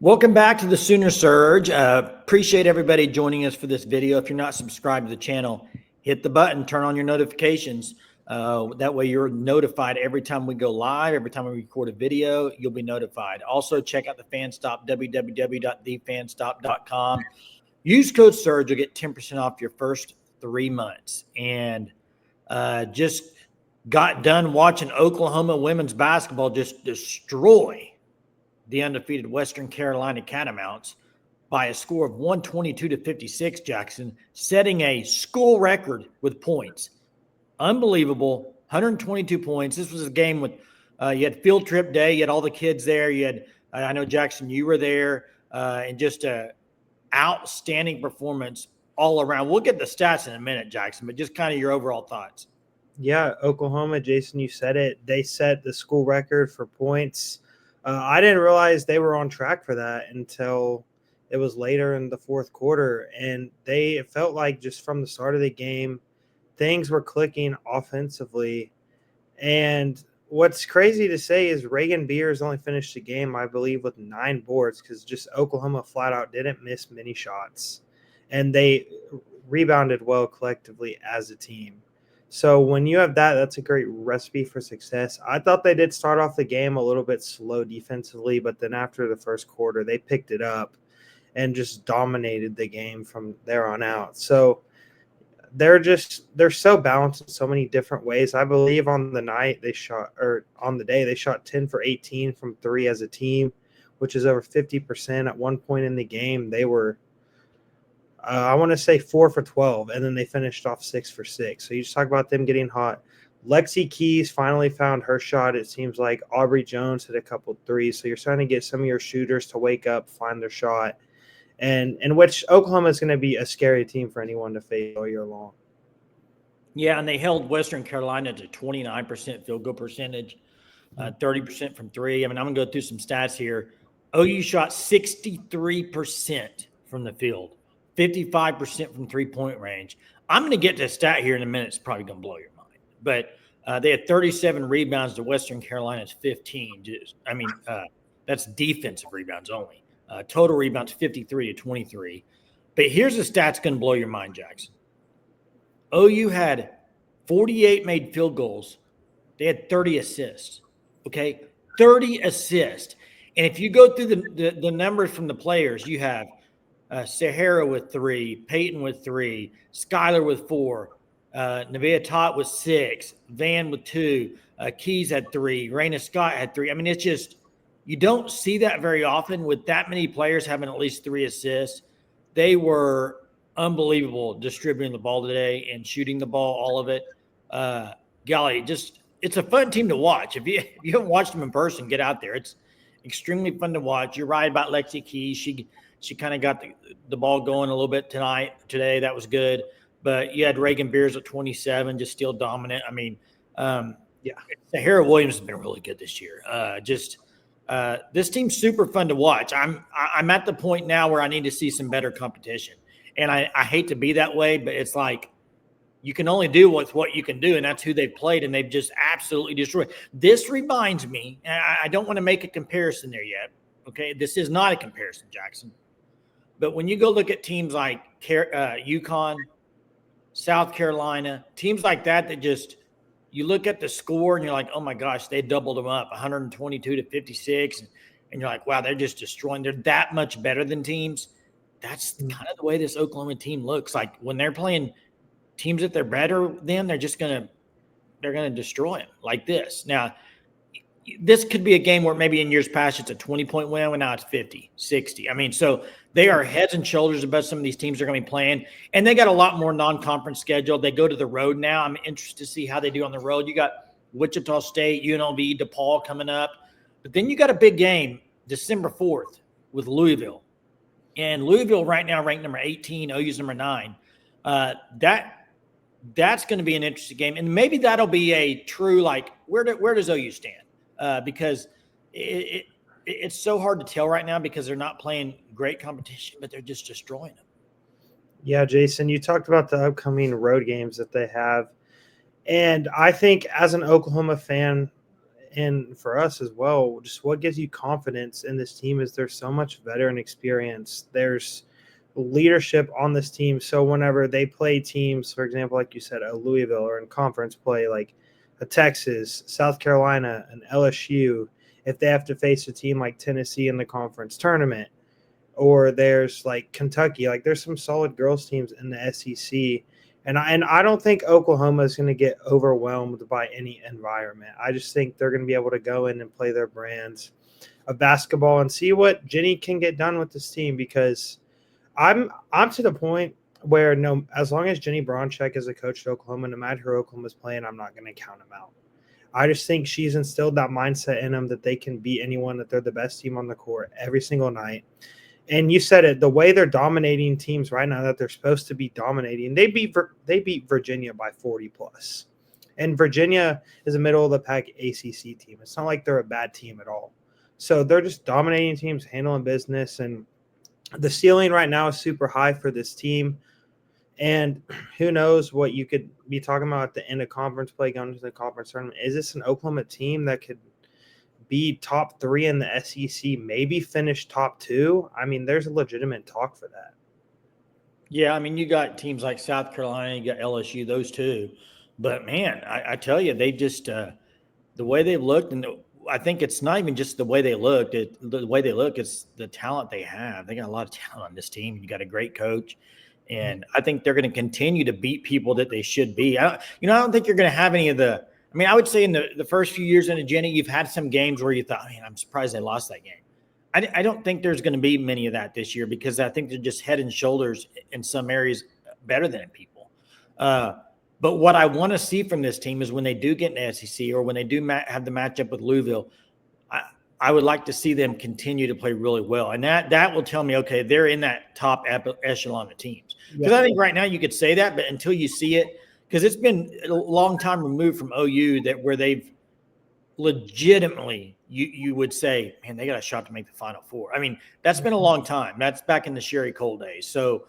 Welcome back to the Sooner Surge. Appreciate everybody joining us for this video. If you're not subscribed to the channel, hit the button, turn on your notifications. That way you're notified every time we go live, every time we record a video, you'll be notified. Also, check out the FanStop, www.thefanstop.com. Use code SURGE, you'll get 10% off your first 3 months. And just got done watching Oklahoma women's basketball just destroy the undefeated Western Carolina Catamounts by a score of 122-56, Jackson, setting a school record with points. Unbelievable, 122 points. This was a game with you had field trip day, you had all the kids there. You had, I know, Jackson, you were there, and just a outstanding performance all around. We'll get the stats in a minute, Jackson, but just kind of your overall thoughts. Yeah, Oklahoma, Jason, you said it. They set the school record for points. I didn't realize they were on track for that until it was later in the fourth quarter. And it felt like just from the start of the game, things were clicking offensively. And what's crazy to say is Reagan Beers only finished the game, I believe, with 9 boards because just Oklahoma flat out didn't miss many shots. And they rebounded well collectively as a team. So when you have that, that's a great recipe for success. I thought they did start off the game a little bit slow defensively, but then after the first quarter, they picked it up and just dominated the game from there on out. So they're so balanced in so many different ways. I believe on the day they shot 10 for 18 from 3 as a team, which is over 50%. At one point in the game, they were I want to say 4 for 12, and then they finished off 6 for 6. So you just talk about them getting hot. Lexi Keys finally found her shot. It seems like Aubrey Jones hit a couple threes. So you're starting to get some of your shooters to wake up, find their shot, and in which Oklahoma is going to be a scary team for anyone to face all year long. Yeah, and they held Western Carolina to 29% field goal percentage, 30% from 3. I mean, I'm going to go through some stats here. OU shot 63% from the field. 55% from three-point range. I'm going to get to a stat here in a minute. It's probably going to blow your mind. But they had 37 rebounds to Western Carolina's 15. That's defensive rebounds only. Total rebounds 53-23. But here's a stats going to blow your mind, Jackson. OU had 48 made field goals. They had 30 assists. Okay? 30 assists. And if you go through the numbers from the players, you have Sahara with 3, Peyton with 3, Skylar with 4, Nevaeh Tot with 6, Van with 2, Keys had 3, Raina Scott had 3. I mean, it's just you don't see that very often with that many players having at least 3 assists. They were unbelievable distributing the ball today and shooting the ball, all of it. Golly, it's a fun team to watch. If you haven't watched them in person, get out there. It's extremely fun to watch. You're right about Lexi Keys. She kind of got the ball going a little bit today. That was good. But you had Reagan Beers at 27, just still dominant. I mean, Sahara Williams has been really good this year. This team's super fun to watch. I'm at the point now where I need to see some better competition. And I hate to be that way, but it's like you can only do what you can do, and that's who they've played, and they've just absolutely destroyed. This reminds me, and I don't want to make a comparison there yet, okay? This is not a comparison, Jackson. But when you go look at teams like UConn, South Carolina, teams like that just you look at the score and you're like, oh my gosh, they doubled them up, 122-56, and you're like, wow, they're just destroying. They're that much better than teams. That's kind of the way this Oklahoma team looks. Like when they're playing teams that they're better than, they're gonna destroy them like this. Now, this could be a game where maybe in years past it's a 20-point win, and now it's 50, 60. I mean, so they are heads and shoulders above some of these teams they're going to be playing. And they got a lot more non-conference schedule. They go to the road now. I'm interested to see how they do on the road. You got Wichita State, UNLV, DePaul coming up. But then you got a big game December 4th with Louisville. And Louisville right now ranked number 18, OU's number 9. That's going to be an interesting game. And maybe that'll be a true, like, where does OU stand? Because it's so hard to tell right now because they're not playing great competition, but they're just destroying them. Yeah, Jason, you talked about the upcoming road games that they have. And I think as an Oklahoma fan, and for us as well, just what gives you confidence in this team is there's so much veteran experience. There's leadership on this team. So whenever they play teams, for example, like you said, a Louisville, or in conference play, like a Texas, South Carolina, an LSU, if they have to face a team like Tennessee in the conference tournament, or there's like Kentucky, like there's some solid girls teams in the SEC. And I don't think Oklahoma is going to get overwhelmed by any environment. I just think they're going to be able to go in and play their brands of basketball and see what Jenny can get done with this team, because I'm to the point where no, as long as Jenny Bronchek is a coach at Oklahoma, no matter who Oklahoma's playing, I'm not going to count them out. I just think she's instilled that mindset in them that they can beat anyone, that they're the best team on the court every single night. And you said it, the way they're dominating teams right now that they're supposed to be dominating, they beat Virginia by 40 plus. And Virginia is a middle of the pack ACC team. It's not like they're a bad team at all. So they're just dominating teams, handling business, and the ceiling right now is super high for this team. And who knows what you could be talking about at the end of conference play, going to the conference tournament. Is this an Oklahoma team that could be top 3 in the SEC, maybe finish top 2? I mean, there's a legitimate talk for that. Yeah, I mean, you got teams like South Carolina, you got LSU, those two. But, man, I tell you, they just the way they've looked, and I think it's not even just the way they looked. The way they look is the talent they have. They got a lot of talent on this team. You got a great coach. And I think they're going to continue to beat people that they should be. I don't think you're going to have any of the – I mean, I would say in the first few years into Jenny, you've had some games where you thought, man, I'm surprised they lost that game. I don't think there's going to be many of that this year, because I think they're just head and shoulders in some areas better than people. But what I want to see from this team is when they do get in the SEC, or when they do have the matchup with Louisville, I would like to see them continue to play really well. And that will tell me, okay, they're in that top echelon of teams. Because I think right now you could say that, but until you see it, because it's been a long time removed from OU where they've legitimately, you would say, man, they got a shot to make the Final Four. I mean, that's been a long time. That's back in the Sherry Cole days. So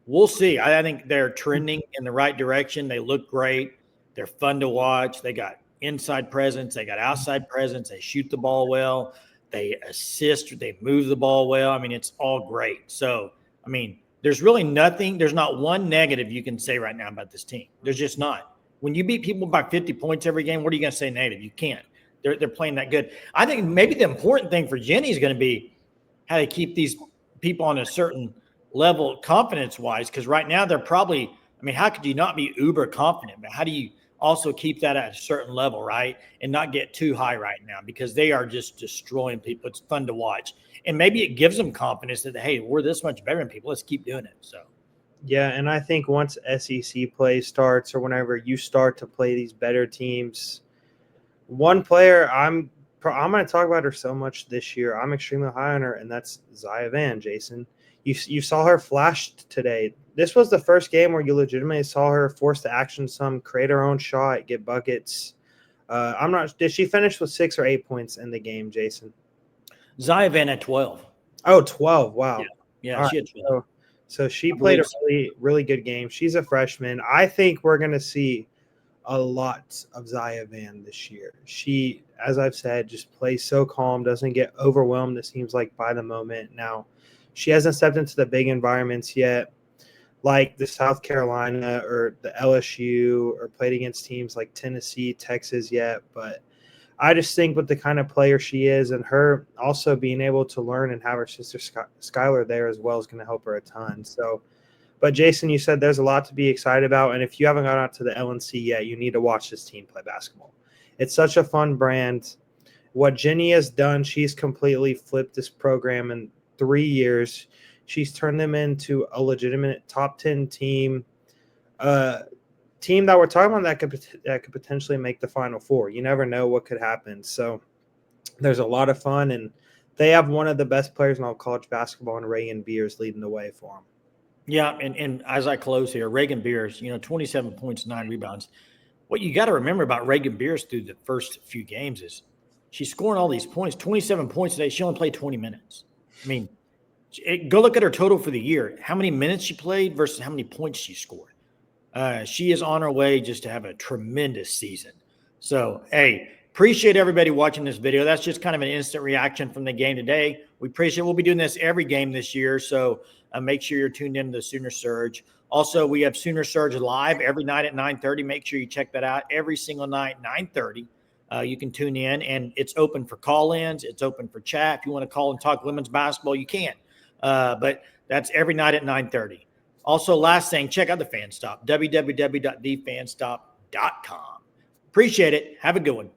we'll see. I think they're trending in the right direction. They look great. They're fun to watch. They got inside presence. They got outside presence. They shoot the ball well. They assist. They move the ball well. I mean, it's all great. So, I mean, there's really nothing. There's not one negative you can say right now about this team. There's just not. When you beat people by 50 points every game, what are you going to say negative? You can't. They're playing that good. I think maybe the important thing for Jenny is going to be how to keep these people on a certain level confidence-wise, because right now they're probably – I mean, how could you not be uber confident? But how do you also keep that at a certain level, right, and not get too high right now, because they are just destroying people. It's fun to watch. And maybe it gives them confidence that, hey, we're this much better than people. Let's keep doing it. So, yeah, and I think once SEC play starts, or whenever you start to play these better teams, one player I'm going to talk about her so much this year. I'm extremely high on her, and that's Zaya Van, Jason. You saw her flash today. This was the first game where you legitimately saw her force to action some, create her own shot, get buckets. Did she finish with 6 or 8 points in the game, Jason? Zaya Van at 12. Oh, 12. Wow. Yeah, she had 12. So she played a really, really good game. She's a freshman. I think we're going to see a lot of Zaya Van this year. She, as I've said, just plays so calm, doesn't get overwhelmed, it seems like, by the moment. Now, she hasn't stepped into the big environments yet, like the South Carolina or the LSU, or played against teams like Tennessee, Texas yet. But I just think with the kind of player she is, and her also being able to learn and have her sister Skylar there as well, is going to help her a ton. So, but Jason, you said there's a lot to be excited about. And if you haven't gone out to the LNC yet, you need to watch this team play basketball. It's such a fun brand. What Jenny has done, she's completely flipped this program in 3 years. She's turned them into a legitimate top 10 team, team that we're talking about that could potentially make the Final Four. You never know what could happen. So there's a lot of fun, and they have one of the best players in all college basketball, and Reagan Beers leading the way for them. Yeah, and as I close here, Reagan Beers, 27 points, 9 rebounds. What you got to remember about Reagan Beers through the first few games is she's scoring all these points, 27 points today. She only played 20 minutes. I mean, go look at her total for the year. How many minutes she played versus how many points she scored. She is on her way just to have a tremendous season. So, hey, Appreciate everybody watching this video. That's just kind of an instant reaction from the game today. We appreciate it. We'll be doing this every game this year, so make sure you're tuned into the Sooner Surge. Also, we have Sooner Surge live every night at 9:30. Make sure you check that out every single night, 9:30. You can tune in, and it's open for call-ins. It's open for chat. If you want to call and talk women's basketball, you can. But that's every night at 9:30. Also, last thing, check out the Fan Stop, www.thefanstop.com. Appreciate it. Have a good one.